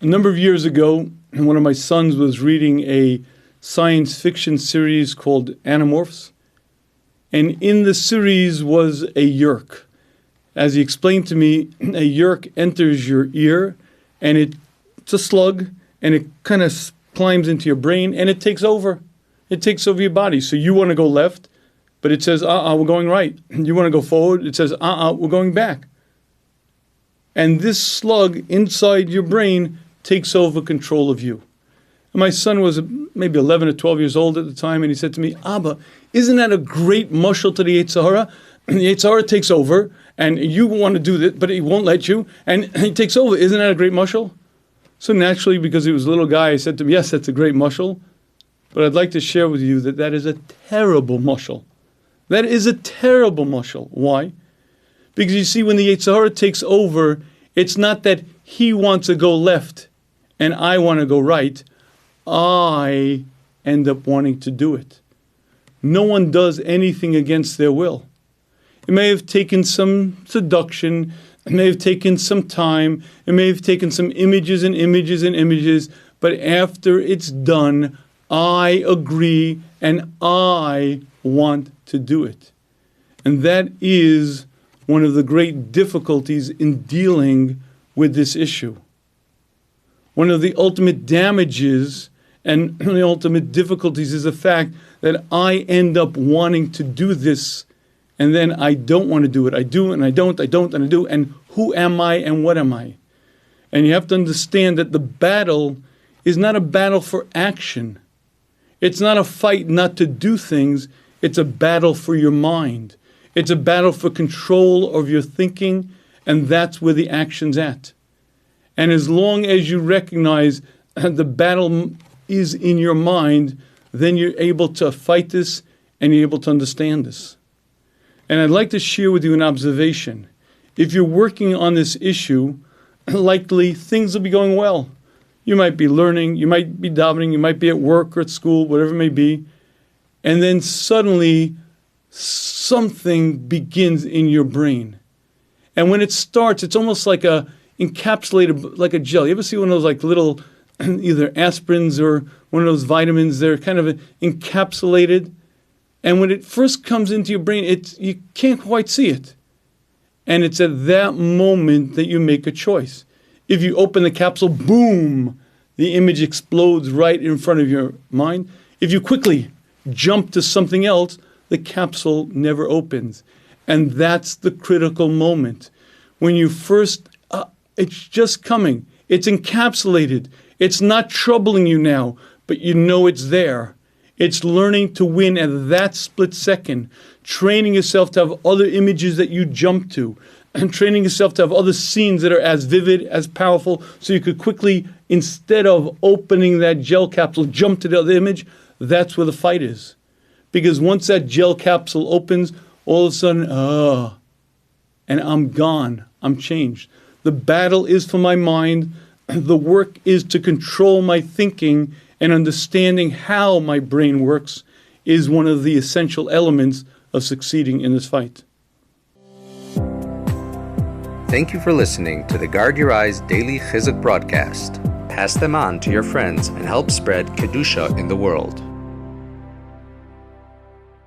A number of years ago, one of my sons was reading a science fiction series called Animorphs. And in the series was a yerk. As he explained to me, a yerk enters your ear, and it's a slug, and it kind of climbs into your brain, and it takes over. It takes over your body. So you want to go left, but it says, we're going right. You want to go forward, it says, we're going back. And this slug inside your brain takes over control of you. And my son was maybe 11 or 12 years old at the time, and he said to me, Abba, isn't that a great mashal to the Yetzer Hara? The Yetzer Hara takes over, and you want to do this, but he won't let you, and he takes over. Isn't that a great mashal? So naturally, because he was a little guy, I said to him, yes, that's a great mashal, but I'd like to share with you that that is a terrible mashal. That is a terrible mashal. Why? Because you see, when the Yetzer Hara takes over, it's not that he wants to go left and I want to go right. I end up wanting to do it. No one does anything against their will. It may have taken some seduction. It may have taken some time. It may have taken some images and images and images. But after it's done, I agree and I want to do it. And that is one of the great difficulties in dealing with this issue. One of the ultimate damages and the ultimate difficulties is the fact that I end up wanting to do this, and then I don't want to do it. I do and I don't, I don't and I do. And who am I and what am I? And you have to understand that the battle is not a battle for action. It's not a fight not to do things. It's a battle for your mind. It's a battle for control of your thinking, and that's where the action's at. And as long as you recognize the battle is in your mind, then you're able to fight this and you're able to understand this. And I'd like to share with you an observation. If you're working on this issue, likely things will be going well. You might be learning, you might be davening, you might be at work or at school, whatever it may be. And then suddenly something begins in your brain. And when it starts, it's almost like a encapsulated, like a gel. You ever see one of those like little either aspirins or one of those vitamins? They're kind of encapsulated. And when it first comes into your brain, you can't quite see it. And it's at that moment that you make a choice. If you open the capsule, boom, the image explodes right in front of your mind. If you quickly jump to something else, the capsule never opens. And that's the critical moment. When you first, it's just coming. It's encapsulated. It's not troubling you now, but you know it's there. It's learning to win at that split second, training yourself to have other images that you jump to, and training yourself to have other scenes that are as vivid, as powerful, so you could quickly, instead of opening that gel capsule, jump to the other image. That's where the fight is. Because once that gel capsule opens, all of a sudden, and I'm gone. I'm changed. The battle is for my mind. The work is to control my thinking, and understanding how my brain works is one of the essential elements of succeeding in this fight. Thank you for listening to the Guard Your Eyes Daily Chizuk broadcast. Pass them on to your friends and help spread Kedusha in the world.